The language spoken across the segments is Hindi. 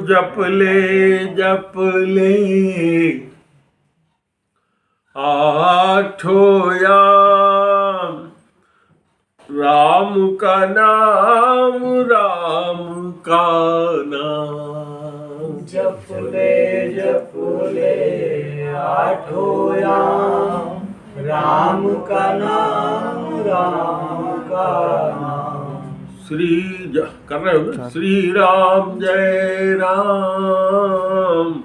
जप ले आठों याम, राम का नाम जप ले आठों याम, राम का नाम कर रहे हो ना? श्री राम जय राम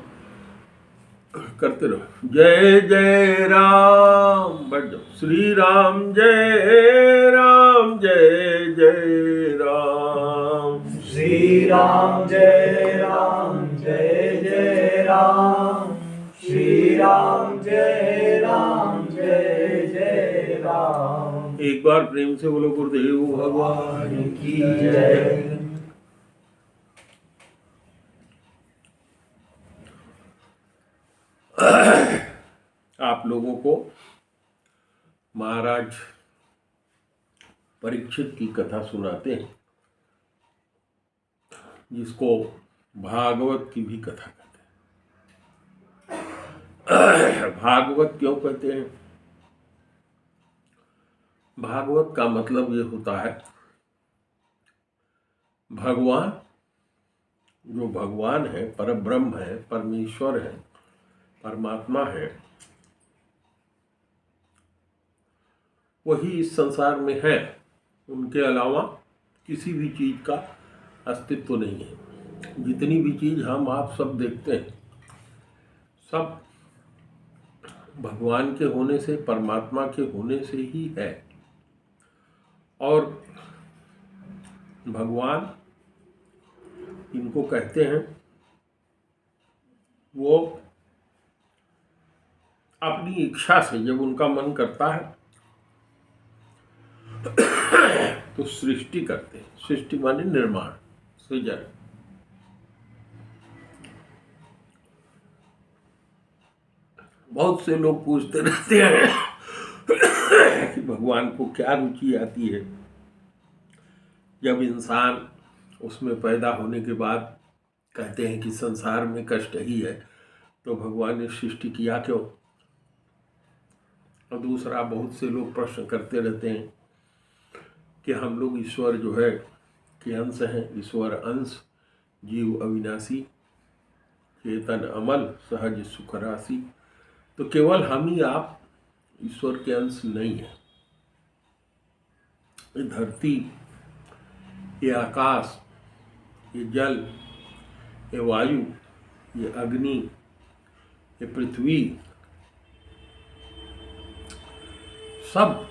करते रहो। जय जय राम बढ़ जाओ। श्री राम जय राम, जय जय राम। श्री राम जय राम, जय जय राम। श्री राम जय राम, जय जय राम। एक बार प्रेम से बोलो गुरुदेव भगवान की जय। आप लोगों को महाराज परीक्षित की कथा सुनाते हैं, जिसको भागवत की भी कथा कहते हैं। भागवत क्यों कहते हैं? भागवत का मतलब ये होता है भगवान, जो भगवान है, परब्रह्म है, परमेश्वर है, परमात्मा है, वही इस संसार में है। उनके अलावा किसी भी चीज का अस्तित्व नहीं है। जितनी भी चीज हम आप सब देखते हैं, सब भगवान के होने से, परमात्मा के होने से ही है। और भगवान इनको कहते हैं, वो अपनी इच्छा से जब उनका मन करता है तो सृष्टि करते हैं। सृष्टि माने निर्माण, सृजन। बहुत से लोग पूछते रहते हैं कि भगवान को क्या रुचि आती है जब इंसान उसमें पैदा होने के बाद कहते हैं कि संसार में कष्ट ही है, तो भगवान ने सृष्टि किया क्यों? और दूसरा, बहुत से लोग प्रश्न करते रहते हैं कि हम लोग ईश्वर जो है के अंश हैं। ईश्वर अंश, जीव अविनाशी, चेतन अमल, सहज सुख राशि। तो केवल हम ही आप ईश्वर के अंश नहीं है। ये धरती, ये आकाश, ये जल, ये वायु, ये अग्नि, ये पृथ्वी, सब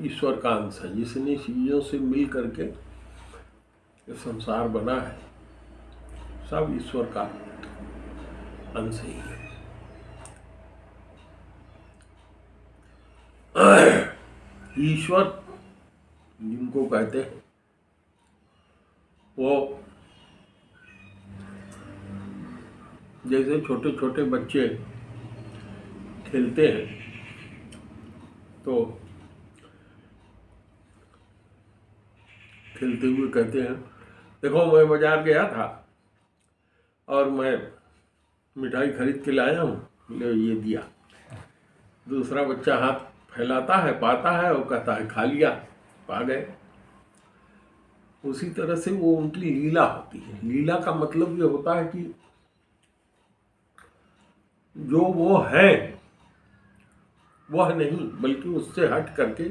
ईश्वर का अंश है। जिसने चीजों से मिल करके ये संसार बना है, सब ईश्वर का अंश ही है। ईश्वर जिनको कहते हैं, वो जैसे छोटे छोटे बच्चे खेलते हैं, तो खेलते हुए कहते हैं, देखो मैं बाजार गया था और मैं मिठाई खरीद के लाया हूँ, ले ये दिया। दूसरा बच्चा हाथ फैलाता है, पाता है और कहता है खा लिया, पा गए। उसी तरह से वो उनकी लीला होती है। लीला का मतलब ये होता है कि जो वो है वह नहीं, बल्कि उससे हट करके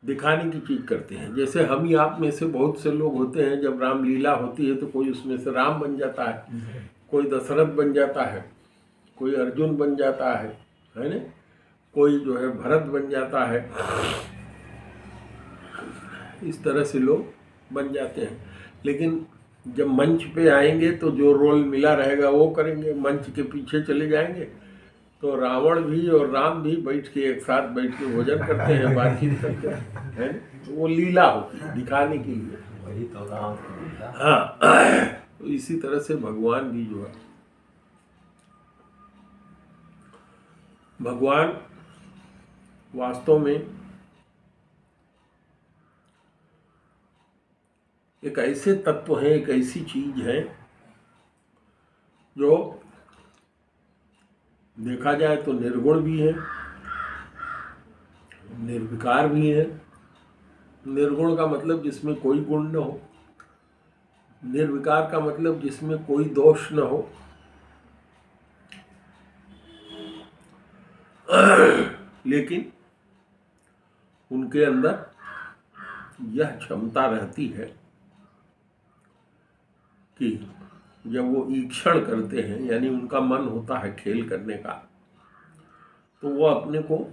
दिखाने की चीज करते हैं। जैसे हम ही आप में से बहुत से लोग होते हैं, जब रामलीला होती है तो कोई उसमें से राम बन जाता है, कोई दशरथ बन जाता है, कोई अर्जुन बन जाता है ना, कोई जो है भरत बन जाता है। इस तरह से लोग बन जाते हैं। लेकिन जब मंच पे आएंगे तो जो रोल मिला रहेगा वो करेंगे। मंच के पीछे चले जाएंगे तो रावण भी और राम भी बैठ के एक साथ बैठ के भोजन करते हैं, बातचीत करते हैं। तो वो लीला होती है दिखाने के लिए। वही तो राम। हाँ, तो इसी तरह से भगवान भी जो है, भगवान वास्तव में एक ऐसे तत्व है, एक ऐसी चीज है जो देखा जाए तो निर्गुण भी है, निर्विकार भी है। निर्गुण का मतलब जिसमें कोई गुण न हो, निर्विकार का मतलब जिसमें कोई दोष न हो, लेकिन उनके अंदर यह क्षमता रहती है कि जब वो ईक्षण करते हैं, यानी उनका मन होता है खेल करने का, तो वो अपने को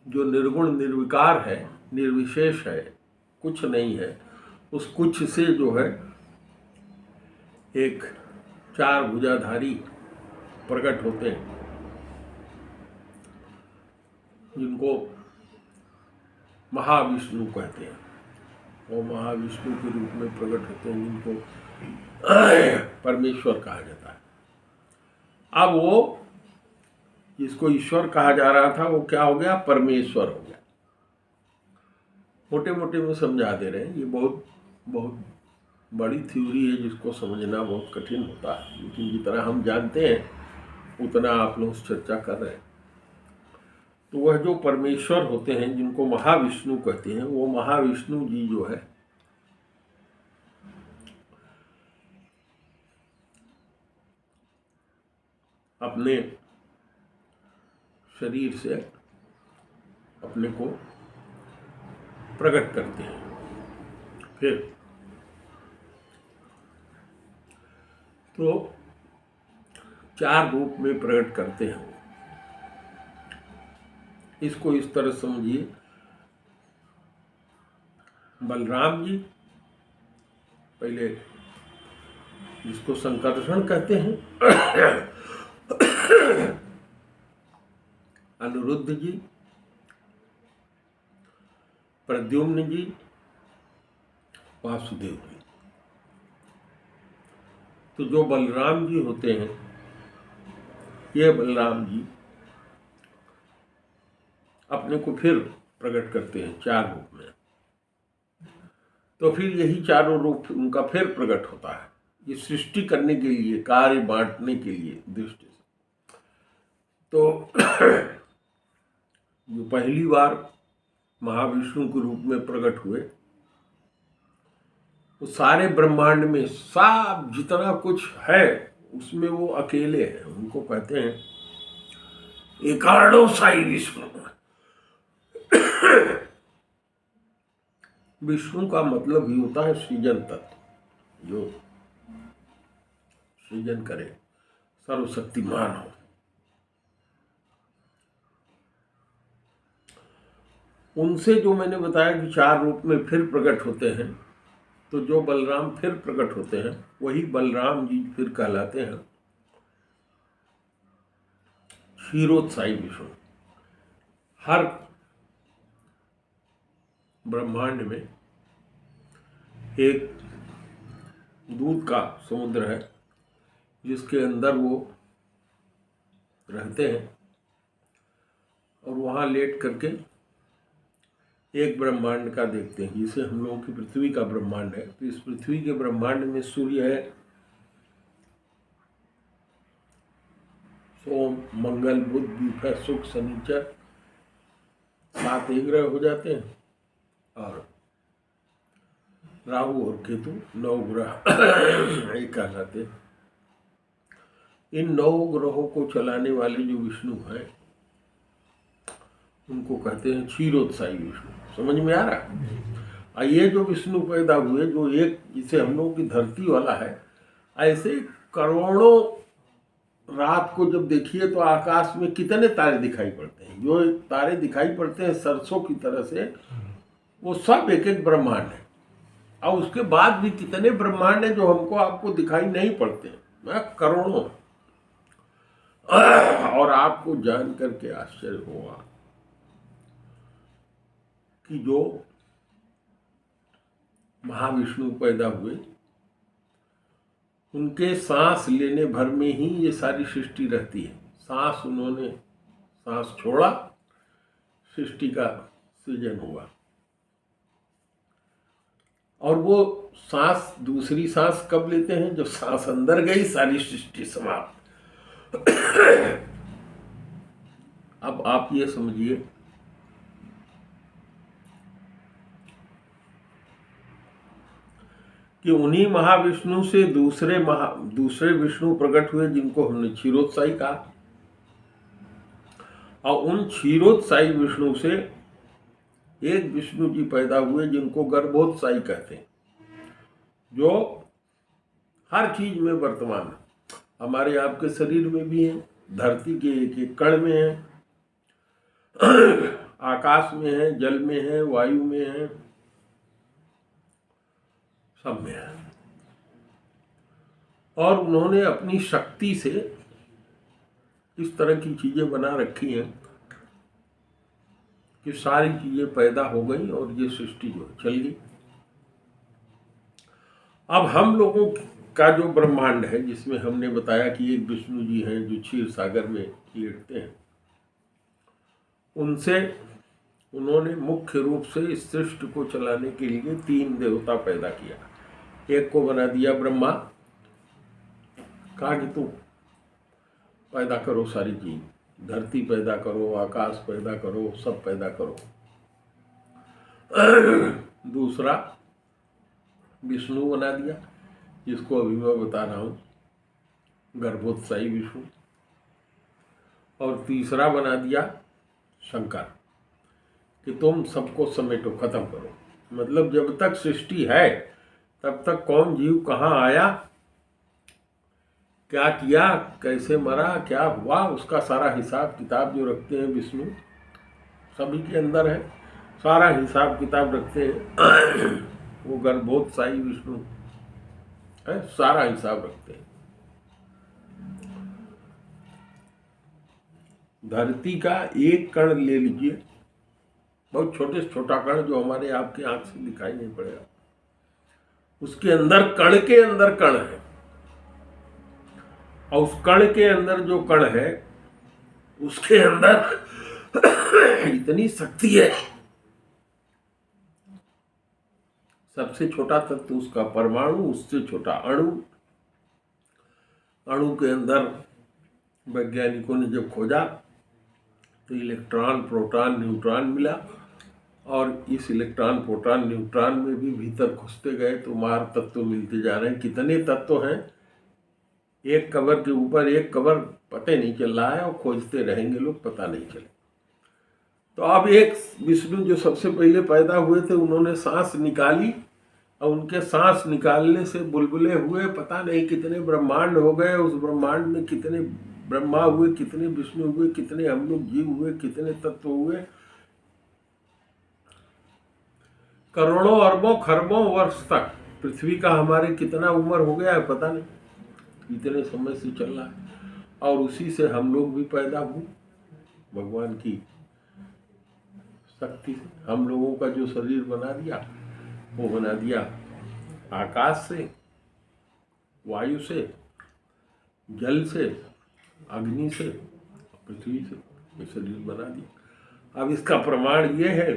जो निर्गुण निर्विकार है, निर्विशेष है, कुछ नहीं है, उस कुछ से जो है एक चार भुजाधारी प्रकट होते हैं, जिनको महाविष्णु कहते हैं। वो महाविष्णु के रूप में प्रकट होते हैं, जिनको परमेश्वर कहा जाता है। अब वो जिसको ईश्वर कहा जा रहा था वो क्या हो गया? परमेश्वर हो गया। मोटे मोटे में समझा दे रहे हैं। ये बहुत बहुत बड़ी थ्योरी है जिसको समझना बहुत कठिन होता है, लेकिन जितना हम जानते हैं उतना आप लोग चर्चा कर रहे हैं। तो वह जो परमेश्वर होते हैं, जिनको महाविष्णु कहते हैं, वो महाविष्णु जी जो है अपने शरीर से अपने को प्रकट करते हैं। फिर तो चार रूप में प्रकट करते हैं। इसको इस तरह समझिए, बलराम जी पहले, जिसको संकर्षण कहते हैं, अनिरुद्ध जी, प्रद्युम्न जी, वासुदेव जी। तो जो बलराम जी होते हैं, ये बलराम जी अपने को फिर प्रकट करते हैं चार रूप में। तो फिर यही चारों रूप उनका फिर प्रकट होता है, ये सृष्टि करने के लिए, कार्य बांटने के लिए दृष्टि से। तो जो पहली बार महाविष्णु के रूप में प्रकट हुए, वो सारे ब्रह्मांड में सब जितना कुछ है उसमें वो अकेले हैं। उनको कहते हैं एकाणो साई विष्णु। विष्णु का मतलब ही होता है सृजन तत्व, जो सृजन करे, सर्वशक्तिमान हो। उनसे जो मैंने बताया कि चार रूप में फिर प्रकट होते हैं, तो जो बलराम फिर प्रकट होते हैं वही बलराम जी फिर कहलाते हैं क्षीरोत्साही विष्णु। हर ब्रह्मांड में एक दूध का समुद्र है जिसके अंदर वो रहते हैं, और वहाँ लेट करके एक ब्रह्मांड का देखते हैं, जिसे हम लोगों की पृथ्वी का ब्रह्मांड है। तो इस पृथ्वी के ब्रह्मांड में सूर्य है, सोम, मंगल, बुध, बृहस्पति, शुक्र, शनिचर, 7 ग्रह हो जाते हैं, और राहु और केतु 9 ग्रह एक कहलाते हैं। इन 9 ग्रहों को चलाने वाले जो विष्णु हैं उनको कहते हैं क्षीरोत्साही विष्णु। समझ में आ रहा है? ये जो विष्णु पैदा हुए, जो एक जिसे हम लोगों की धरती वाला है, ऐसे करोड़ों रात को जब देखिए तो आकाश में कितने तारे दिखाई पड़ते हैं। जो तारे दिखाई पड़ते हैं सरसों की तरह से, वो सब एक एक ब्रह्मांड है। और उसके बाद भी कितने ब्रह्मांड है जो हमको आपको दिखाई नहीं पड़ते, करोड़ों। और आपको जान करके आश्चर्य होगा कि जो महाविष्णु पैदा हुए, उनके सांस लेने भर में ही ये सारी सृष्टि रहती है। सांस उन्होंने सांस छोड़ा, सृष्टि का सृजन हुआ। और वो सांस, दूसरी सांस कब लेते हैं? जब सांस अंदर गई, सारी सृष्टि समाप्त। अब आप ये समझिए कि उन्हीं महाविष्णु से दूसरे विष्णु प्रकट हुए जिनको हमने क्षीरोत्साही कहा, और उन क्षीरोत्साही विष्णु से एक विष्णु जी पैदा हुए जिनको गर्भोत्साही कहते हैं, जो हर चीज में वर्तमान है। हमारे आपके शरीर में भी है, धरती के एक एक कण में है, आकाश में है, जल में है, वायु में है, सब में है। और उन्होंने अपनी शक्ति से इस तरह की चीजें बना रखी हैं कि सारी चीजें पैदा हो गई और ये सृष्टि जो चल गई। अब हम लोगों का जो ब्रह्मांड है, जिसमें हमने बताया कि एक विष्णु जी हैं जो क्षीर सागर में लेटते हैं, उनसे उन्होंने मुख्य रूप से इस सृष्टि को चलाने के लिए 3 देवता पैदा किया। एक को बना दिया ब्रह्मा, कहा कि तुम पैदा करो सारी चीज, धरती पैदा करो, आकाश पैदा करो, सब पैदा करो। दूसरा विष्णु बना दिया, जिसको अभी मैं बता रहा हूँ, गर्भोत्साही विष्णु। और तीसरा बना दिया शंकर, कि तुम सबको समेटो, खत्म करो। मतलब जब तक सृष्टि है तब तक कौन जीव कहाँ आया, क्या किया, कैसे मरा, क्या हुआ, उसका सारा हिसाब किताब जो रखते हैं विष्णु, सभी के अंदर है, सारा हिसाब किताब रखते हैं। वो गर्भोत्साही विष्णु है, सारा हिसाब रखते हैं। धरती का एक कण ले लीजिए, बहुत छोटे से छोटा कण जो हमारे आपके आंख से दिखाई नहीं पड़ेगा, उसके अंदर कण के अंदर कण है, और उस कण के अंदर जो कण है उसके अंदर इतनी शक्ति है। सबसे छोटा तत्व उसका परमाणु, उससे छोटा अणु। अणु के अंदर वैज्ञानिकों ने जब खोजा तो इलेक्ट्रॉन, प्रोटॉन, न्यूट्रॉन मिला, और इस इलेक्ट्रॉन, प्रोटॉन, न्यूट्रॉन में भी भीतर घुसते गए तो मार तत्व मिलते जा रहे हैं। कितने तत्व हैं, एक कबर के ऊपर एक कबर, पता नहीं चल रहा है, और खोजते रहेंगे लोग, पता नहीं चले। तो अब एक विष्णु जो सबसे पहले पैदा हुए थे, उन्होंने सांस निकाली, और उनके सांस निकालने से बुलबुले हुए, पता नहीं कितने ब्रह्मांड हो गए। उस ब्रह्मांड में कितने ब्रह्मा हुए, कितने विष्णु हुए, कितने हम लोग जीव हुए, कितने तत्व हुए। करोड़ों अरबों खरबों वर्ष तक पृथ्वी का हमारे कितना उम्र हो गया है पता नहीं, इतने समय से चल रहा है। और उसी से हम लोग भी पैदा हुए, भगवान की शक्ति से। हम लोगों का जो शरीर बना दिया, वो बना दिया आकाश से, वायु से, जल से, अग्नि से, पृथ्वी से, ये शरीर बना दिया। अब इसका प्रमाण ये है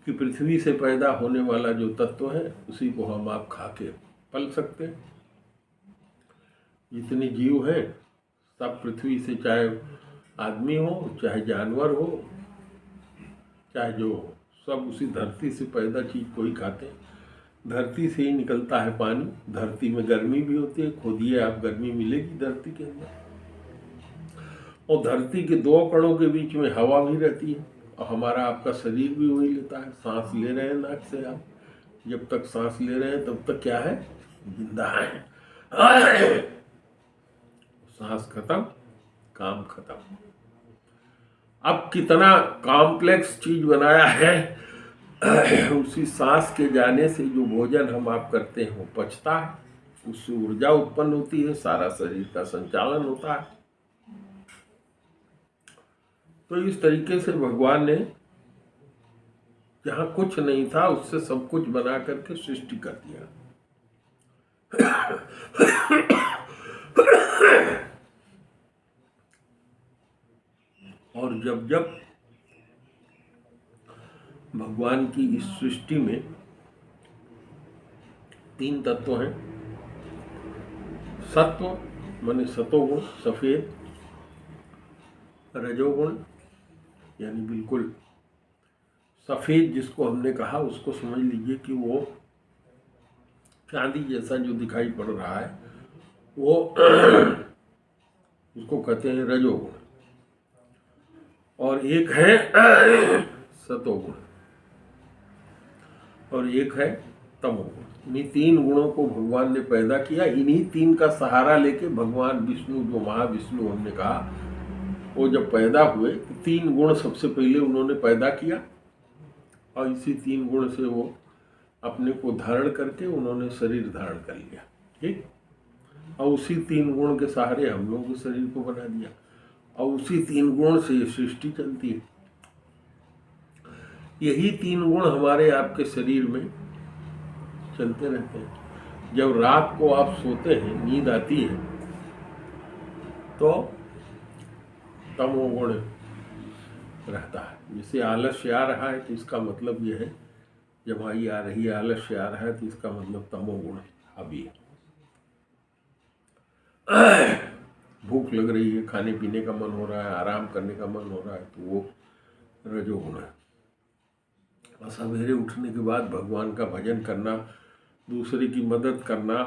कि पृथ्वी से पैदा होने वाला जो तत्व है, उसी को हम आप खा के पल सकते हैं। जितने जीव हैं सब पृथ्वी से, चाहे आदमी हो, चाहे जानवर हो, चाहे जो हो, सब उसी धरती से पैदा चीज को ही खाते हैं। धरती से ही निकलता है पानी, धरती में गर्मी भी होती है, खोदिए आप, गर्मी मिलेगी धरती के अंदर। और धरती के 2 कणों के बीच में हवा भी रहती है, और हमारा आपका शरीर भी वही लेता है। सांस ले रहे हैं नाक से आप, जब तक सांस ले रहे हैं तब तक क्या है, जिंदा है। सांस खत्म, काम खत्म। अब कितना कॉम्प्लेक्स चीज बनाया है। उसी सांस के जाने से जो भोजन हम आप करते हैं वो पचता है, उससे ऊर्जा उत्पन्न होती है, सारा शरीर का संचालन होता है। तो इस तरीके से भगवान ने जहाँ कुछ नहीं था उससे सब कुछ बना करके सृष्टि कर दिया। और जब जब भगवान की इस सृष्टि में 3 तत्व हैं, सत्व, माने सतोगुण सफ़ेद, रजोगुण यानी बिल्कुल सफ़ेद जिसको हमने कहा उसको समझ लीजिए कि वो चांदी जैसा जो दिखाई पड़ रहा है वो उसको कहते हैं रजोगुण। और एक है सतोगुण और एक है तमोगुण। इन्हीं तीन गुणों को भगवान ने पैदा किया। इन्हीं तीन का सहारा लेके भगवान विष्णु, जो महाविष्णु हमने कहा, वो जब पैदा हुए तो तीन गुण सबसे पहले उन्होंने पैदा किया और इसी तीन गुण से वो अपने को धारण करके उन्होंने शरीर धारण कर लिया। ठीक, और उसी तीन गुण के सहारे हम लोगों के शरीर को बना दिया और उसी तीन गुण से सृष्टि चलती है। यही तीन गुण हमारे आपके शरीर में चलते रहते हैं। जब रात को आप सोते हैं, नींद आती है, तो तमोगुण रहता है। जैसे आलस्य आ रहा है तो इसका मतलब यह है, जमाई आ रही है, आलस्य आ रहा है तो इसका मतलब तमोगुण हावी है। भूख लग रही है, खाने पीने का मन हो रहा है, आराम करने का मन हो रहा है, तो वो रजोगुण है। और सवेरे उठने के बाद भगवान का भजन करना, दूसरे की मदद करना,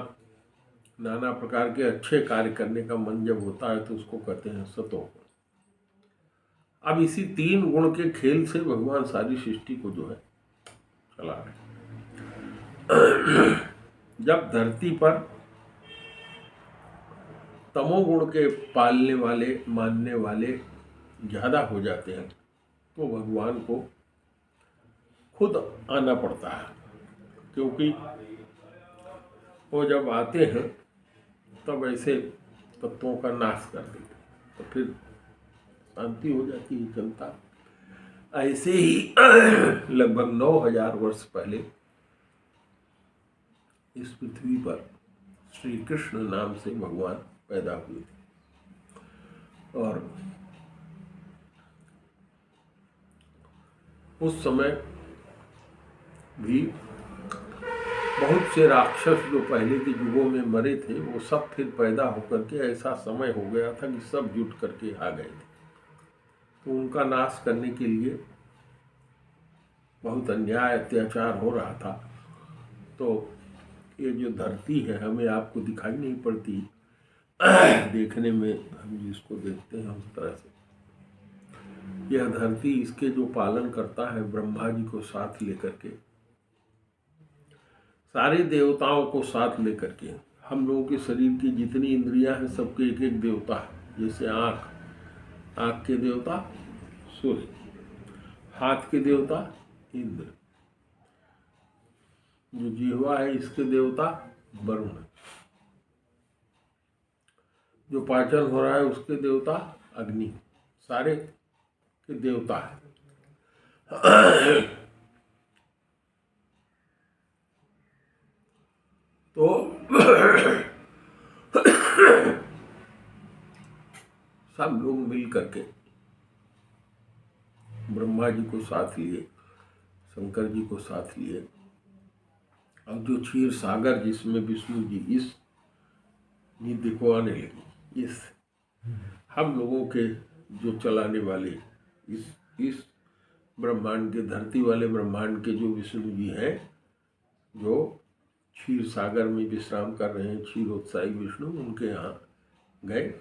नाना प्रकार के अच्छे कार्य करने का मन जब होता है तो उसको कहते हैं सतोगुण। अब इसी तीन गुण के खेल से भगवान सारी सृष्टि को जो है चला रहे। जब धरती पर तमोगुण के पालने वाले, मानने वाले ज़्यादा हो जाते हैं तो भगवान को खुद आना पड़ता है, क्योंकि वो जब आते हैं तब ऐसे तत्वों का नाश कर देते हैं, तो फिर शांति हो जाती है, चलता। ऐसे ही लगभग 9000 वर्ष पहले इस पृथ्वी पर श्री कृष्ण नाम से भगवान पैदा हुए थे। और उस समय भी बहुत से राक्षस जो पहले के युगों में मरे थे, वो सब फिर पैदा होकर के ऐसा समय हो गया था कि सब जुट करके आ गए थे। तो उनका नाश करने के लिए बहुत अन्याय अत्याचार हो रहा था। तो ये जो धरती है हमें आपको दिखाई नहीं पड़ती, देखने में हम जिसको देखते हैं उस तरह से यह धरती, इसके जो पालन करता है ब्रह्मा जी को साथ लेकर के, सारे देवताओं को साथ लेकर के, हम लोगों के शरीर की जितनी इंद्रियां हैं सबके एक एक देवता है। जैसे आँख के देवता सूर्य, हाथ के देवता इंद्र, जो जिह्वा है इसके देवता वरुण, जो पाचन हो रहा है उसके देवता अग्नि, सारे के देवता है। तो सब लोग मिल करके ब्रह्मा जी को साथ लिए, शंकर जी को साथ लिए, और जो क्षीर सागर जिसमें विष्णु जी इस निधि को आने लगी, इस हम लोगों के जो चलाने वाले इस ब्रह्मांड के, धरती वाले ब्रह्मांड के जो विष्णु जी हैं, जो क्षीर सागर में विश्राम कर रहे हैं, क्षीरोत्साही विष्णु, उनके यहाँ गए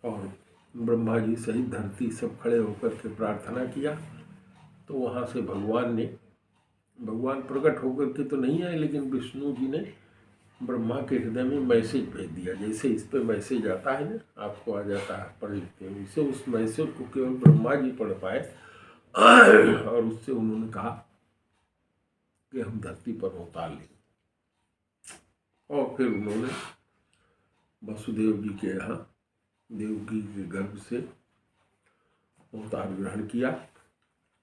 और ब्रह्मा जी सहित धरती सब खड़े होकर के प्रार्थना किया। तो वहाँ से भगवान प्रकट होकर के तो नहीं आए, लेकिन विष्णु जी ने ब्रह्मा के हृदय में मैसेज भेज दिया। जैसे इस पे मैसेज आता है ना, आपको आ जाता है, पढ़ लेते हैं, इसे उस मैसेज को केवल ब्रह्मा जी पढ़ पाए और उससे उन्होंने कहा कि हम धरती पर अवतार लें। और फिर उन्होंने वसुदेव जी के यहाँ देवकी के गर्भ से अवतार ग्रहण किया।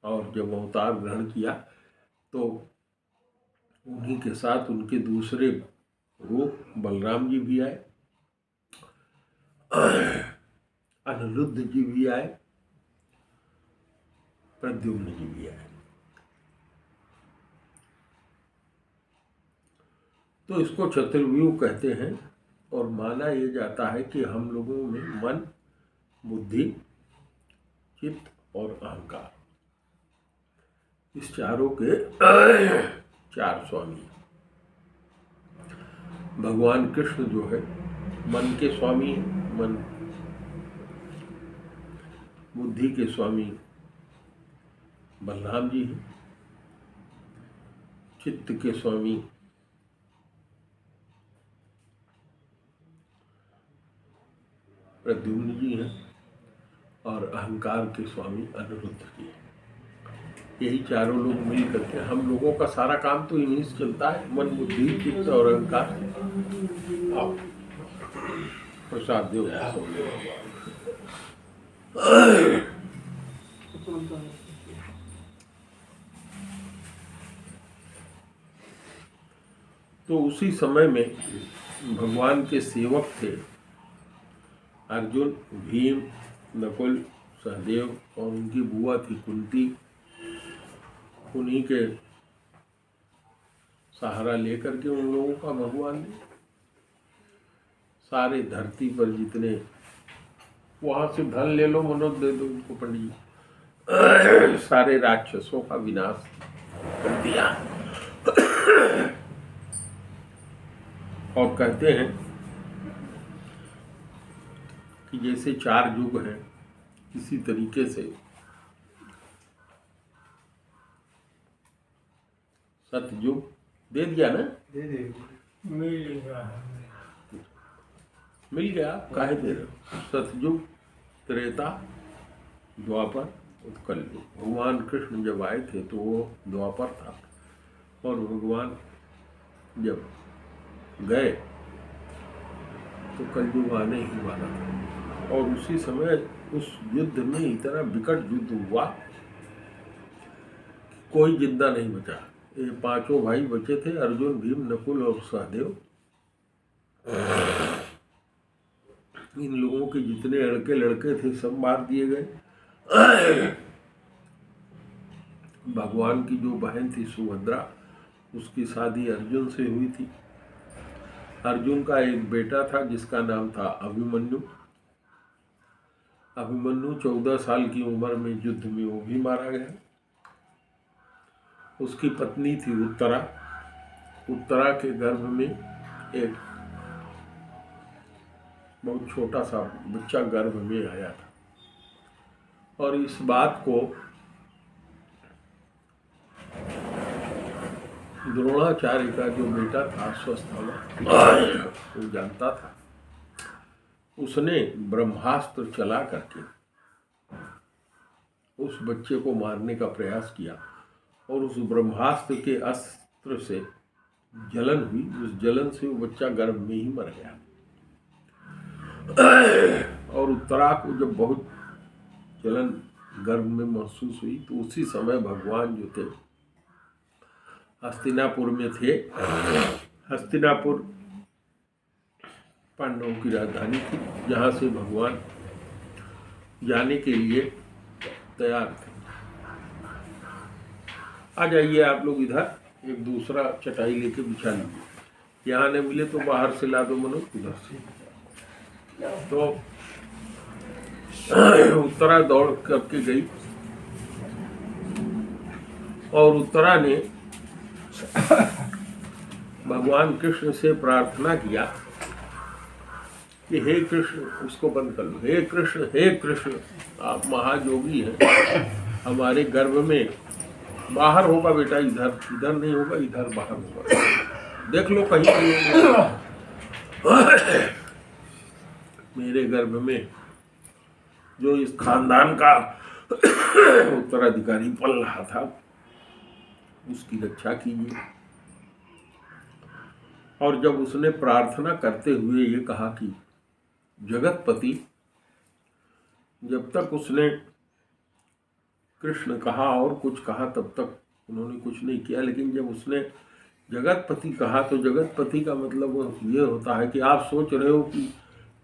और जब अवतार ग्रहण किया तो उन्हीं के साथ उनके दूसरे रूप बलराम जी भी आए, अनिरुद्ध जी भी आए, प्रद्युम्न जी भी आए। तो इसको चतुर्व्यूह कहते हैं। और माना ये जाता है कि हम लोगों में मन, बुद्धि, चित्त और अहंकार, इस चारों के चार स्वामी। भगवान कृष्ण जो है मन के स्वामी है, मन बुद्धि के स्वामी बलराम जी हैं, चित्त के स्वामी प्रद्युम्न जी हैं और अहंकार के स्वामी अनिरुद्ध जी हैं। यही चारों लोग मिल करके, हम लोगों का सारा काम तो इन्हीं से चलता है, मन, बुद्धि, चित्त और अहंकार। आओ प्रसाद दो। तो उसी समय में भगवान के सेवक थे अर्जुन, भीम, नकुल, सहदेव और उनकी बुआ थी कुंती। उन्हीं के सहारा लेकर के उन लोगों का भगवान ने सारे धरती पर जितने, वहां से धन ले लो, मनोज दे दो उनको पंडित जी, सारे राक्षसों का विनाश कर दिया। और कहते हैं कि जैसे चार युग हैं, इसी तरीके से सतयुग दे दिया ना, मिल गया, काहे दे रहे हो। सतयुग, त्रेता, द्वापर, उत्कल युग। भगवान कृष्ण जब आए थे तो वो द्वापर था, और भगवान जब गए तो कलयुग आने ही वाला था। और उसी समय उस युद्ध में इतना विकट युद्ध हुआ, कोई जिंदा नहीं बचा। ये पांचों भाई बचे थे, अर्जुन, भीम, नकुल और सहदेव। इन लोगों के जितने लड़के थे सब मार दिए गए। भगवान की जो बहन थी सुभद्रा, उसकी शादी अर्जुन से हुई थी। अर्जुन का एक बेटा था जिसका नाम था अभिमन्यु। अभिमन्यु 14 साल की उम्र में युद्ध में वो भी मारा गया। उसकी पत्नी थी उत्तरा। उत्तरा के गर्भ में एक बहुत छोटा सा बच्चा गर्भ में आया था, और इस बात को द्रोणाचार्य का जो बेटा था अश्वत्थामा, वो जानता था। उसने ब्रह्मास्त्र चला करके उस बच्चे को मारने का प्रयास किया, और उस ब्रह्मास्त्र के अस्त्र से जलन हुई। उस जलन से वो बच्चा गर्भ में ही मर गया। और उत्तरा को जब बहुत जलन गर्भ में महसूस हुई, तो उसी समय भगवान जो थे हस्तिनापुर में थे। हस्तिनापुर पांडवों की राजधानी थी, जहाँ से भगवान जाने के लिए तैयार थे। आ जाइए आप लोग इधर, एक दूसरा चटाई लेके बिछा लीजिए। यहाँ नहीं मिले तो बाहर से ला दो मनो, उधर से। तो उत्तरा दौड़ करके गई, और उत्तरा ने भगवान कृष्ण से प्रार्थना किया कि हे कृष्ण, उसको बंद कर लो। हे कृष्ण, आप महायोगी हैं, हमारे गर्भ में बाहर होगा बेटा, इधर नहीं होगा, इधर बाहर होगा, देख लो कहीं नहीं। मेरे गर्भ में जो इस खानदान का उत्तराधिकारी पल रहा था, उसकी रक्षा कीजिए। और जब उसने प्रार्थना करते हुए ये कहा कि जगतपति, जब तक उसने कृष्ण कहा और कुछ कहा तब तक उन्होंने कुछ नहीं किया, लेकिन जब उसने जगतपति कहा तो जगतपति का मतलब ये होता है कि आप सोच रहे हो कि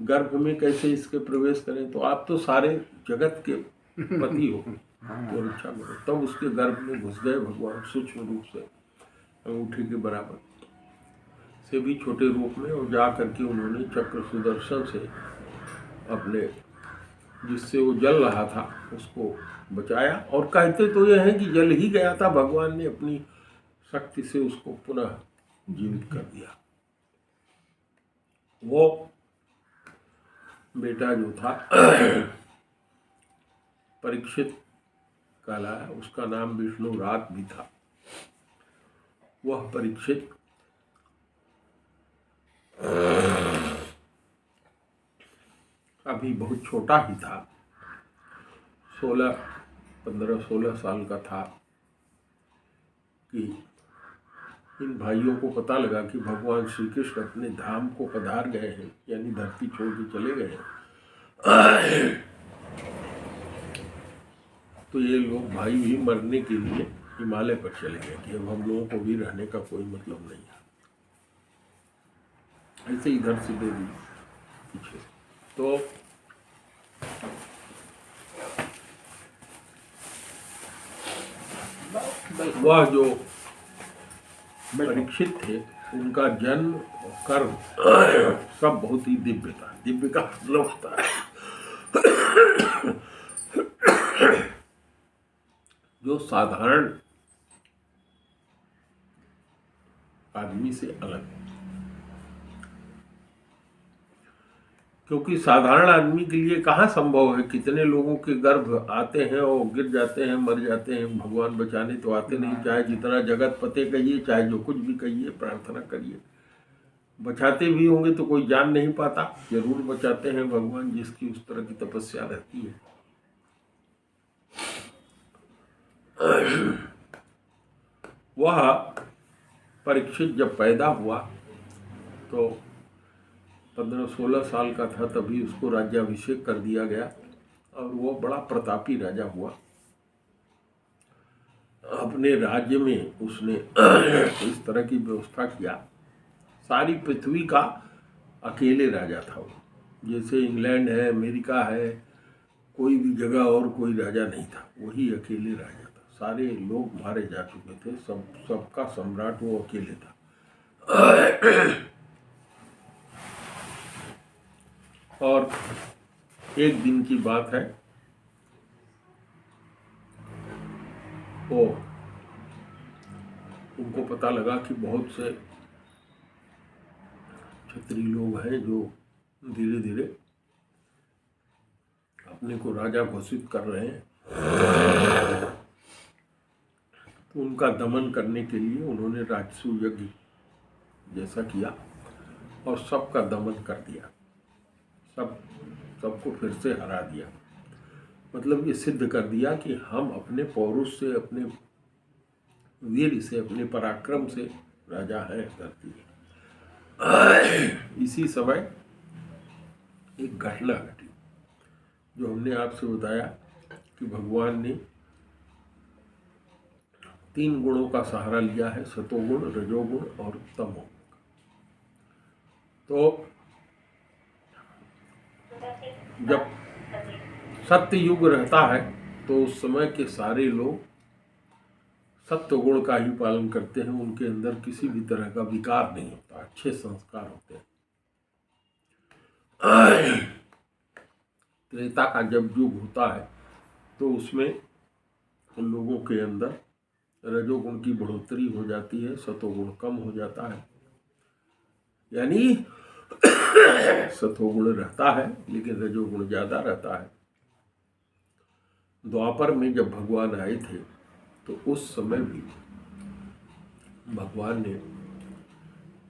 गर्भ में कैसे इसके प्रवेश करें, तो आप तो सारे जगत के पति हो, तो रक्षा करो। तब उसके गर्भ में घुस गए भगवान सूक्ष्म रूप से, अंगूठे के बराबर से भी छोटे रूप में, और जा करके उन्होंने चक्र सुदर्शन से अपने जिससे वो जल रहा था उसको बचाया। और कहते तो ये है कि जल ही गया था, भगवान ने अपनी शक्ति से उसको पुनः जीवित कर दिया। वो बेटा जो था परीक्षित कहलाया, उसका नाम विष्णुरात भी था। वह परीक्षित अभी बहुत छोटा ही था, 15-16 साल का था कि इन भाइयों को पता लगा कि भगवान श्री कृष्ण अपने धाम को पधार गए हैं, यानी धरती छोड़ के चले गए हैं। तो ये लोग भाई भी मरने के लिए हिमालय पर चले गए कि अब हम लोगों को भी रहने का कोई मतलब नहीं है। ऐसे इधर से दे दी पीछे। तो वह जो परीक्षित थे उनका जन्म और कर्म सब बहुत ही दिव्य था। दिव्य का मतलब होता है जो साधारण आदमी से अलग, क्योंकि साधारण आदमी के लिए कहाँ संभव है, कितने लोगों के गर्भ आते हैं और गिर जाते हैं, मर जाते हैं, भगवान बचाने तो आते नहीं। चाहे जितना जगत पते कहिए, चाहे जो कुछ भी कहिए, प्रार्थना करिए, बचाते भी होंगे तो कोई जान नहीं पाता। जरूर बचाते हैं भगवान, जिसकी उस तरह की तपस्या रहती है। वह परीक्षित जब पैदा हुआ तो 15-16 साल का था, तभी उसको राज्याभिषेक कर दिया गया और वो बड़ा प्रतापी राजा हुआ। अपने राज्य में उसने इस तरह की व्यवस्था किया, सारी पृथ्वी का अकेले राजा था वो। जैसे इंग्लैंड है, अमेरिका है, कोई भी जगह और कोई राजा नहीं था, वही अकेले राजा था। सारे लोग मारे जा चुके थे, सबका सम्राट वो अकेले था। और एक दिन की बात है, वो उनको पता लगा कि बहुत से क्षत्रिय लोग हैं जो धीरे धीरे अपने को राजा घोषित कर रहे हैं। तो उनका दमन करने के लिए उन्होंने राजसू यज्ञ जैसा किया और सबका दमन कर दिया, सबको फिर से हरा दिया। मतलब ये सिद्ध कर दिया कि हम अपने पौरुष से, अपने वीर से, अपने पराक्रम से राजा हैं धरती। इसी समय एक घटना घटी जो हमने आपसे बताया कि भगवान ने 3 गुणों का सहारा लिया है, सतोगुण, रजोगुण और तमोगुण। तो जब सत्य युग रहता है तो उस समय के सारे लोग सत्य गुण का ही पालन करते हैं, उनके अंदर किसी भी तरह का विकार नहीं होता, अच्छे संस्कार होते हैं। त्रेता का जब युग होता है तो उसमें उन लोगों के अंदर रजोगुण की बढ़ोतरी हो जाती है, सतोगुण कम हो जाता है, यानी सतोगुण रहता है लेकिन रजोगुण ज्यादा रहता है। द्वापर में जब भगवान आए थे तो उस समय भी भगवान ने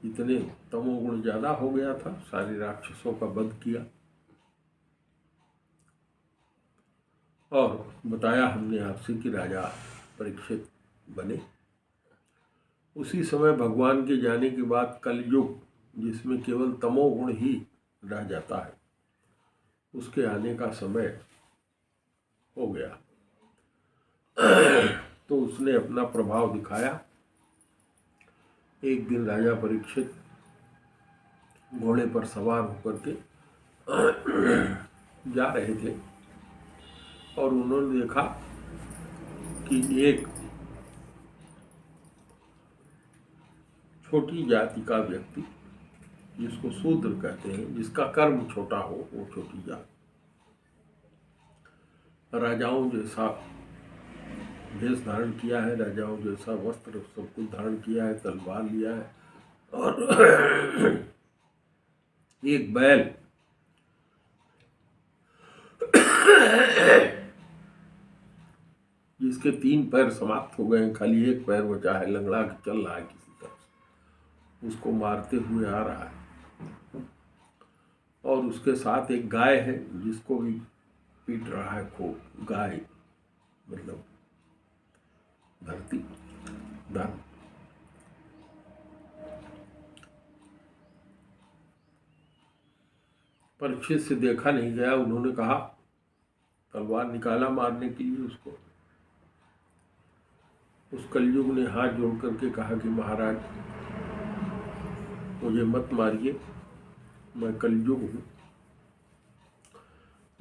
इतने तमोगुण ज्यादा हो गया था, सारे राक्षसों का वध किया। और बताया हमने आपसे कि राजा परीक्षित बने। उसी समय भगवान के जाने के बाद कलयुग, जिसमें केवल तमोगुण ही रह जाता है, उसके आने का समय हो गया। तो उसने अपना प्रभाव दिखाया। एक दिन राजा परीक्षित घोड़े पर सवार होकर के जा रहे थे और उन्होंने देखा कि एक छोटी जाति का व्यक्ति, जिसको शूद्र कहते हैं, जिसका कर्म छोटा हो, वो छोटी जाति। राजाओं जैसा भेष धारण किया है, राजाओं जैसा वस्त्र सब कुछ धारण किया है, तलवार लिया है, और एक बैल जिसके 3 पैर समाप्त हो गए हैं, खाली एक पैर बचा है, लंगड़ा के चल रहा है किसी तरह से, उसको मारते हुए आ रहा है। और उसके साथ एक गाय है जिसको भी पीट रहा है खूब। गाय मतलब धरती, धन। परीक्षित से देखा नहीं गया। उन्होंने कहा, तलवार निकाला मारने के लिए उसको। उस कलयुग ने हाथ जोड़ करके कहा कि महाराज मुझे मत मारिए, मैं कलयुग हूँ।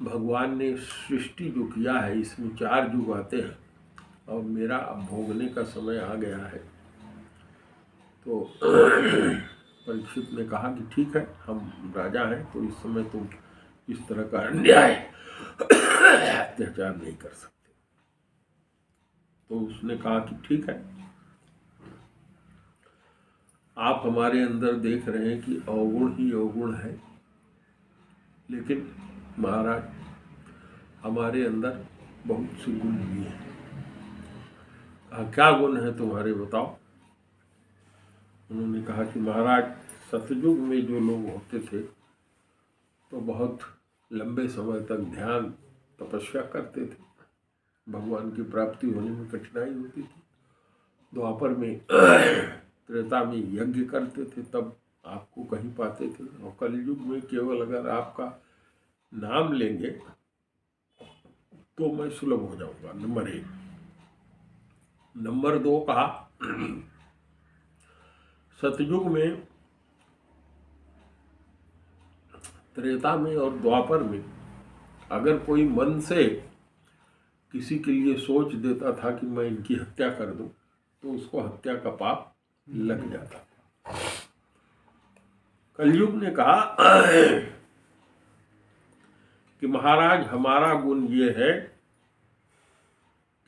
भगवान ने सृष्टि जो किया है, इसमें 4 युग आते हैं और मेरा अब भोगने का समय आ गया है। तो परीक्षित ने कहा कि ठीक है, हम राजा हैं, तो इस समय तुम इस तरह का अन्याय अत्याचार नहीं कर सकते। तो उसने कहा कि ठीक है, आप हमारे अंदर देख रहे हैं कि अवगुण ही अवगुण है, लेकिन महाराज हमारे अंदर बहुत से गुण भी हैं। क्या गुण है तुम्हारे, बताओ। उन्होंने कहा कि महाराज सतयुग में जो लोग होते थे तो बहुत लंबे समय तक ध्यान तपस्या करते थे, भगवान की प्राप्ति होने में कठिनाई होती थी। द्वापर में त्रेता में यज्ञ करते थे, तब आपको कहीं पाते थे। और कलयुग में केवल अगर आपका नाम लेंगे तो मैं सुलभ हो जाऊंगा, नंबर 1। नंबर 2 कहा, सतयुग में, त्रेता में और द्वापर में अगर कोई मन से किसी के लिए सोच देता था कि मैं इनकी हत्या कर दूं, तो उसको हत्या का पाप लग जाता। कलयुग ने कहा कि महाराज हमारा गुण ये है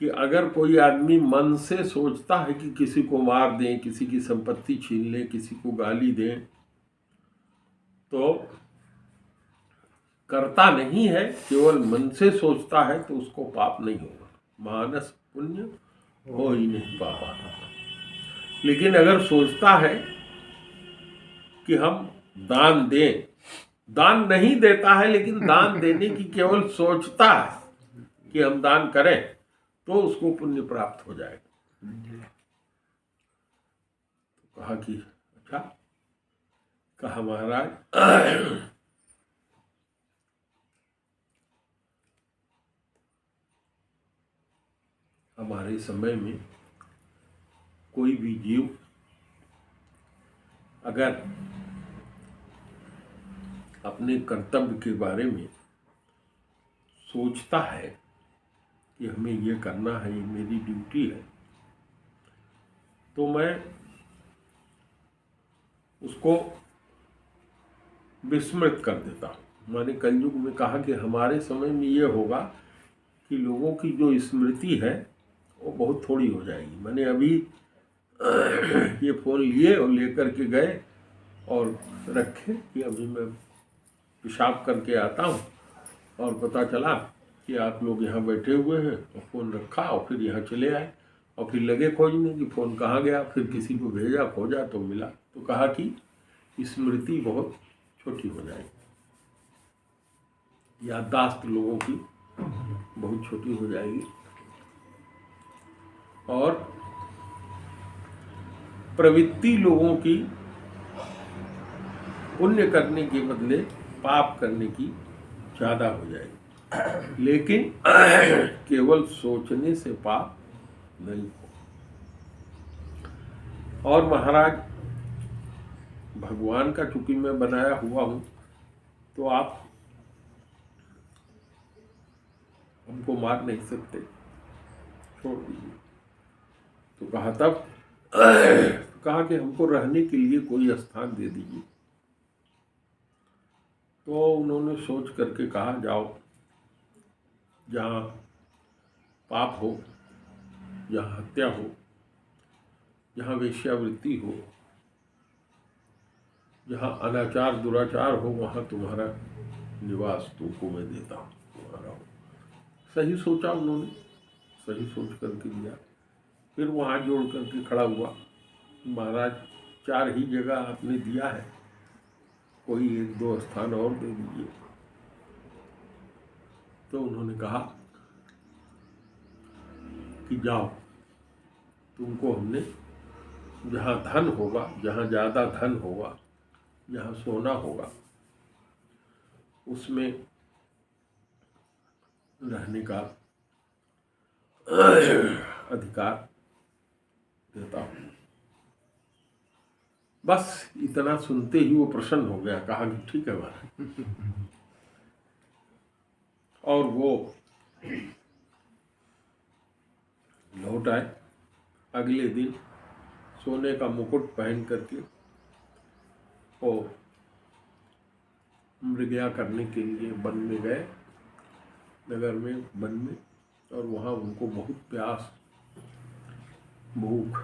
कि अगर कोई आदमी मन से सोचता है कि किसी को मार दें, किसी की संपत्ति छीन लें, किसी को गाली दें, तो करता नहीं है, केवल मन से सोचता है, तो उसको पाप नहीं होगा। मानस पुण्य हो ही नहीं पापा। लेकिन अगर सोचता है कि हम दान दें, दान नहीं देता है, लेकिन दान देने की केवल सोचता है कि हम दान करें, तो उसको पुण्य प्राप्त हो जाएगा। तो कहा कि अच्छा। कहा महाराज हमारे समय में कोई भी जीव अगर अपने कर्तव्य के बारे में सोचता है कि हमें ये करना है, ये मेरी ड्यूटी है, तो मैं उसको विस्मृत कर देता हूँ। मैंने कलयुग में कहा कि हमारे समय में ये होगा कि लोगों की जो स्मृति है वो बहुत थोड़ी हो जाएगी। मैंने अभी ये फ़ोन लिए और लेकर के गए और रखे कि अभी मैं पेशाब करके आता हूँ, और पता चला कि आप लोग यहाँ बैठे हुए हैं, और फ़ोन रखा और फिर यहाँ चले आए, और फिर लगे खोजने कि फ़ोन कहाँ गया। फिर किसी को भेजा, खोजा तो मिला। तो कहा कि स्मृति बहुत छोटी हो जाएगी, याददाश्त लोगों की बहुत छोटी हो जाएगी, और प्रवृत्ति लोगों की पुण्य करने के बदले पाप करने की ज़्यादा हो जाएगी। लेकिन केवल सोचने से पाप नहीं। और महाराज भगवान का चूंकि मैं बनाया हुआ हूँ, तो आप हमको मार नहीं सकते, छोड़ दीजिए। तो कहा तब कहा कि हमको रहने के लिए कोई स्थान दे दीजिए। तो उन्होंने सोच करके कहा, जाओ जहाँ पाप हो, जहाँ हत्या हो, जहाँ वेश्यावृत्ति हो, जहाँ अनाचार दुराचार हो, वहाँ तुम्हारा निवास तुमको मैं देता हूँ, तुम्हारा हो। सही सोचा उन्होंने, सही सोच करके दिया। फिर वो हाथ जोड़ करके खड़ा हुआ, महाराज 4 ही जगह आपने दिया है, कोई 1-2 स्थान और दे दीजिए। तो उन्होंने कहा कि जाओ, तुमको हमने जहाँ धन होगा, जहाँ ज़्यादा धन होगा, जहाँ सोना होगा, उसमें रहने का अधिकार देता हूँ। बस इतना सुनते ही वो प्रसन्न हो गया, कहा कि ठीक है महाराज। और वो लौट आए। अगले दिन सोने का मुकुट पहन करके वो मृगया करने के लिए वन में गए, नगर में, वन में। और वहाँ उनको बहुत प्यास, भूख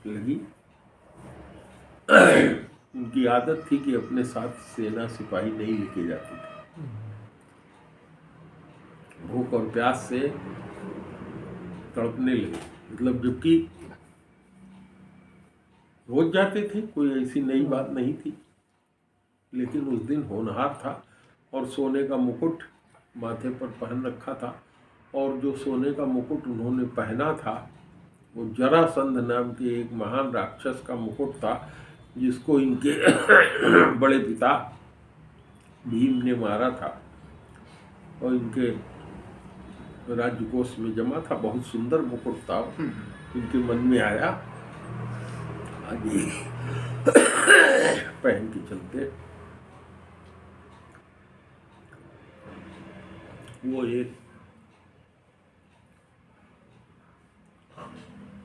लगी। उनकी आदत थी कि अपने साथ सेना सिपाही नहीं लेके जाते थे। भूख और प्यास से तड़पने लगे, मतलब जबकि रोज जाते थे, कोई ऐसी नई बात नहीं थी, लेकिन उस दिन होनहार था और सोने का मुकुट माथे पर पहन रखा था। और जो सोने का मुकुट उन्होंने पहना था वो जरासंध नाम के एक महान राक्षस का मुकुट था, जिसको इनके बड़े पिता भीम ने मारा था और इनके राज्यकोष में जमा था। बहुत सुंदर मुकुट था। इनके मन में आया, आगे पहन के चलते। वो एक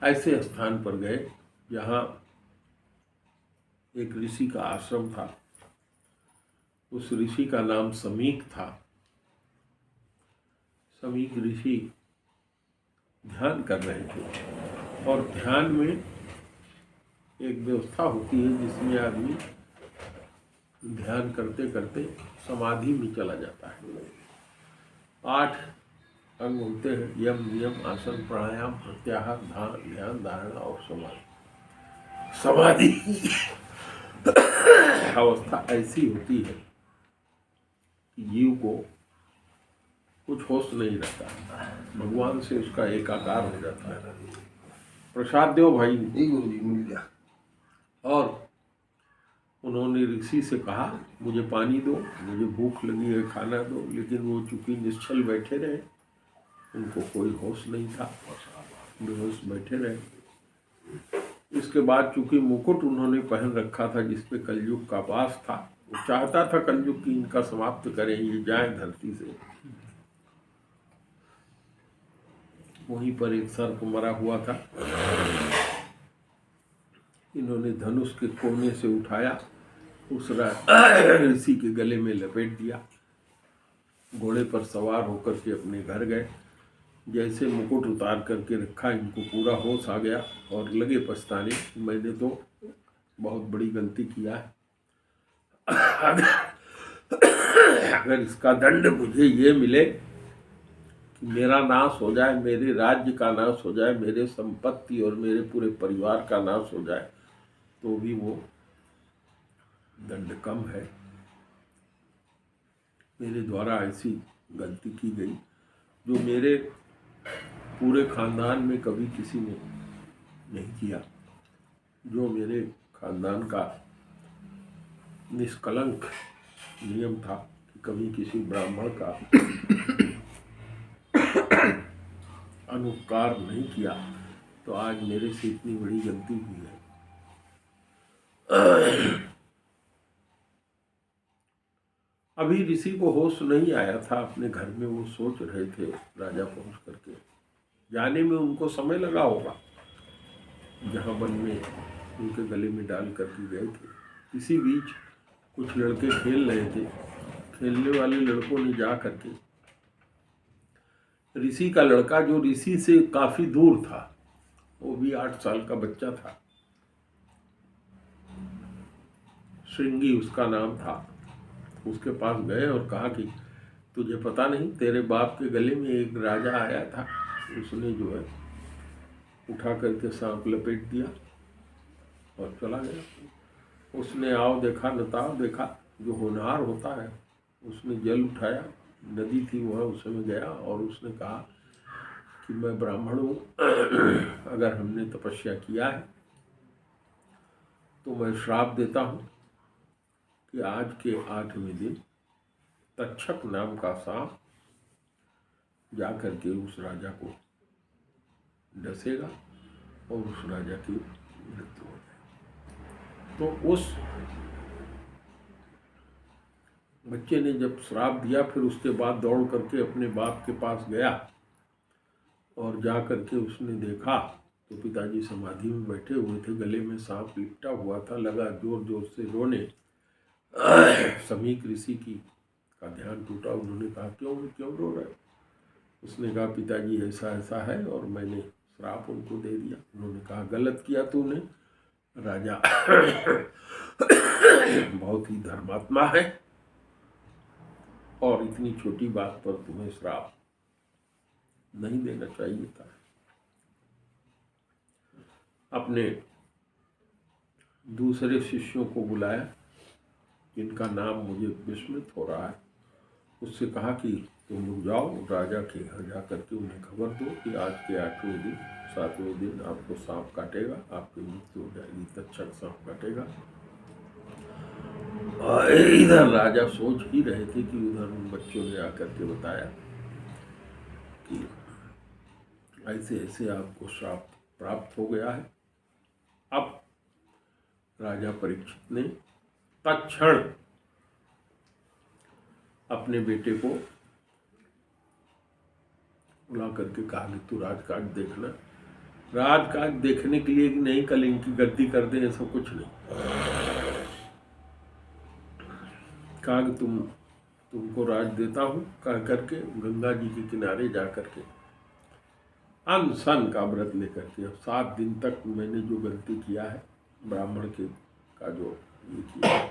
ऐसे स्थान पर गए जहाँ एक ऋषि का आश्रम था। उस ऋषि का नाम समीक था। समीक ऋषि ध्यान कर रहे थे और ध्यान में एक व्यवस्था होती है जिसमें आदमी ध्यान करते करते समाधि में चला जाता है। 8 अंग होते हैं, यम, नियम, आसन, प्राणायाम, प्रत्याहार, ध्यान, धारणा और समाधि। समाधि अवस्था ऐसी होती है कि जीव को कुछ होश नहीं रहता, भगवान से उसका एकाकार हो जाता है। प्रसाद दो भाई। गुरु जी मिल गया। और उन्होंने ऋषि से कहा, मुझे पानी दो, मुझे भूख लगी है, खाना दो। लेकिन वो चूंकि निश्चल बैठे रहे, उनको कोई होश नहीं था, बेहोश बैठे रहे। इसके बाद चूंकि मुकुट उन्होंने पहन रखा था जिसपे कलयुग का वास था, वो चाहता था कलयुग की इनका समाप्त करें, ये जाए धरती से। वहीं पर एक सर्प मरा हुआ था। इन्होंने धनुष के कोने से उठाया, उस ऋषि के गले में लपेट दिया। घोड़े पर सवार होकर के अपने घर गए। जैसे मुकुट उतार करके रखा, इनको पूरा होश आ गया और लगे पछताने, मैंने तो बहुत बड़ी गलती किया है। अगर इसका दंड मुझे ये मिले कि मेरा नाश हो जाए, मेरे राज्य का नाश हो जाए, मेरे संपत्ति और मेरे पूरे परिवार का नाश हो जाए, तो भी वो दंड कम है। मेरे द्वारा ऐसी गलती की गई जो मेरे पूरे खानदान में कभी किसी ने नहीं किया, जो मेरे खानदान का निष्कलंक नियम था कि कभी किसी ब्राह्मण का अनुपकार नहीं किया, तो आज मेरे से इतनी बड़ी गलती हुई है। अभी ऋषि को होश नहीं आया था, अपने घर में वो सोच रहे थे। राजा पहुंच करके जाने में उनको समय लगा होगा, जहाँ वन में उनके गले में डाल करके गए थे। इसी बीच कुछ लड़के खेल रहे थे। खेलने वाले लड़कों ने जा करके ऋषि का लड़का, जो ऋषि से काफी दूर था, वो भी 8 साल का बच्चा था, श्रृंगी उसका नाम था, उसके पास गए और कहा कि तुझे पता नहीं, तेरे बाप के गले में एक राजा आया था, उसने जो है उठा करके सांप लपेट दिया और चला गया। उसने आओ देखा नताओ देखा, जो होनहार होता है, उसने जल उठाया, नदी थी वहाँ, उसमें गया और उसने कहा कि मैं ब्राह्मण हूँ, अगर हमने तपस्या किया है तो मैं श्राप देता हूँ कि आज के 8वें दिन तक्षक नाम का सांप जा करके उस राजा को डसेगा और उस राजा की मृत्यु हो जाएगी। तो उस बच्चे ने जब श्राप दिया, फिर उसके बाद दौड़ करके अपने बाप के पास गया और जा करके उसने देखा तो पिताजी समाधि में बैठे हुए थे, गले में सांप लिपटा हुआ था, लगा जोर जोर से रोने। समीक ऋषि की का ध्यान टूटा। उन्होंने कहा क्यों रो रहे? उसने कहा पिताजी ऐसा ऐसा है और मैंने श्राप उनको दे दिया। उन्होंने कहा गलत किया तूने, राजा बहुत ही धर्मात्मा है और इतनी छोटी बात पर तुम्हें श्राप नहीं देना चाहिए था। अपने दूसरे शिष्यों को बुलाया, जिनका नाम मुझे विस्मृत हो रहा है, उससे कहा कि तुम लोग जाओ राजा के यहाँ जा करके उन्हें खबर दो कि आज के 8वें दिन 7वें दिन आपको सांप काटेगा, आपकी मृत्यु हो जाएगी, तक्षक सांप काटेगा। और इधर राजा सोच ही रहे थे कि उधर उन बच्चों ने आकर के बताया कि ऐसे ऐसे आपको श्राप प्राप्त हो गया है। अब राजा परीक्षित ने तत्क्षण अपने बेटे को बुला करके कहा कि तू राजकाज देखना। राजकाज देखने के लिए नहीं, कल इनकी गद्दी कर दे, ऐसा कुछ नहीं। कहा कि तुमको राज देता हूँ, कह करके गंगा जी के किनारे जा करके अनशन का व्रत लेकर के, अब 7 दिन तक मैंने जो गलती किया है, ब्राह्मण के का जो ये किया है,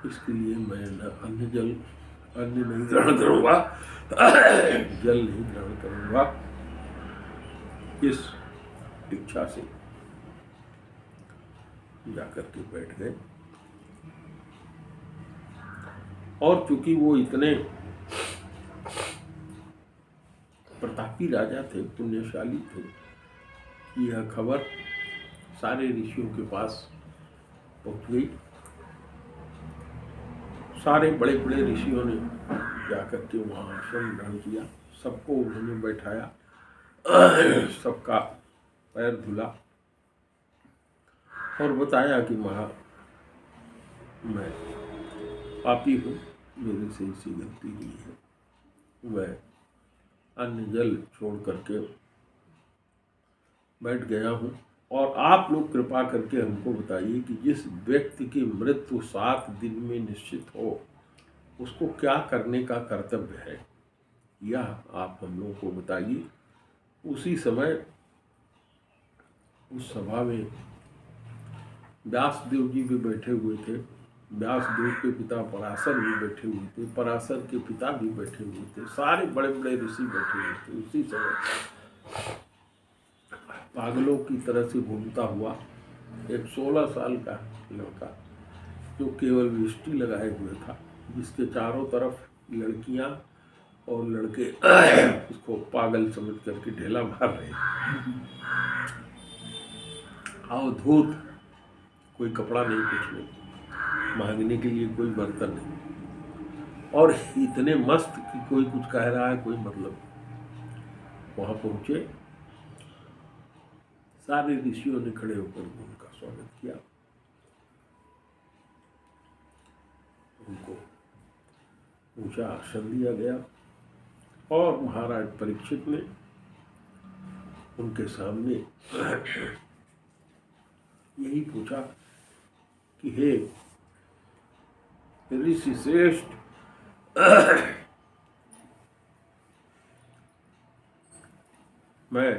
इसके लिए मैं न अन्न नहीं ग्रहण करूँगा, जल नहीं ग्रहण करूँगा। इस इच्छा से जाकर के बैठ गए। और चूंकि वो इतने प्रतापी राजा थे, पुण्यशाली थे, कि यह खबर सारे ऋषियों के पास पहुंच गई। सारे बड़े बड़े ऋषियों ने जाकर के वहाँ आश्रम ग्रहण किया, सबको उन्होंने बैठाया, सबका पैर धुला और बताया कि मैं पापी हूँ, मेरे से इसी गलती हुई है, मैं अन्न जल छोड़ करके बैठ गया हूँ और आप लोग कृपा करके हमको बताइए कि जिस व्यक्ति की मृत्यु 7 दिन में निश्चित हो, उसको क्या करने का कर्तव्य है, यह आप हम लोगों को बताइए। उसी समय उस सभा में व्यासदेव जी भी बैठे हुए थे, व्यासदेव के पिता पराशर भी बैठे हुए थे, पराशर के पिता भी बैठे हुए थे, सारे बड़े बड़े ऋषि बैठे हुए थे। उसी समय पागलों की तरह से घूमता हुआ एक 16 साल का लड़का, जो केवल विष्टि लगाए हुए था, जिसके चारों तरफ लड़कियां और लड़के उसको पागल समझ करके ढेला मार रहे, अवधूत, कोई कपड़ा नहीं, कुछ नहीं, मांगने के लिए कोई बर्तन नहीं, और इतने मस्त कि कोई कुछ कह रहा है, कोई मतलब। वहां पहुंचे, सारे ऋषियों ने खड़े होकर उनका स्वागत किया, उनको ऊंचा आसन दिया गया और महाराज परीक्षित ने उनके सामने यही पूछा कि हे ऋषि श्रेष्ठ, मैं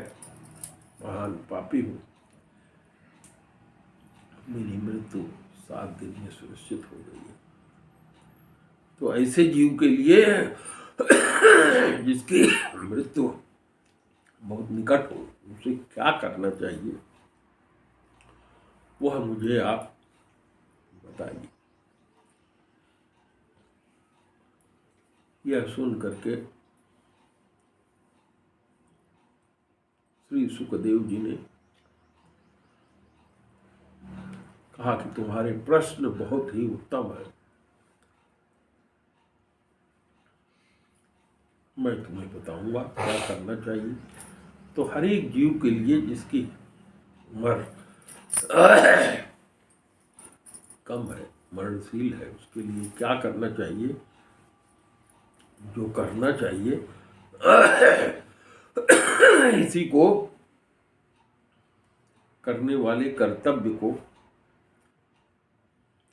महान पापी हूँ, मेरी मृत्यु 7 दिन में सुनिश्चित हो गई है। तो ऐसे जीव के लिए जिसकी मृत्यु बहुत निकट हो, उसे क्या करना चाहिए, वह मुझे आप बताइए। यह सुन करके श्री सुखदेव जी ने कहा कि तुम्हारे प्रश्न बहुत ही उत्तम है, मैं तुम्हें बताऊंगा क्या करना चाहिए। तो हर एक जीव के लिए जिसकी उम्र कम है, मरणशील है, उसके लिए क्या करना चाहिए, जो करना चाहिए, इसी को करने वाले कर्तव्य को,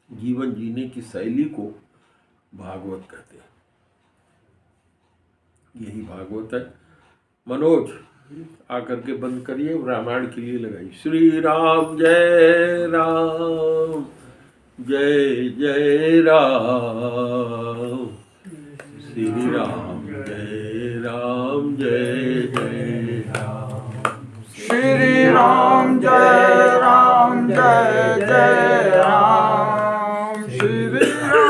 जीवन जीने की शैली को भागवत कहते हैं। यही भागवत है। मनोज आकर के बंद करिए, रामायण के लिए लगाई। श्री राम जय राम, जय जय राम, श्री राम जय राम, जय जय राम, श्री राम जय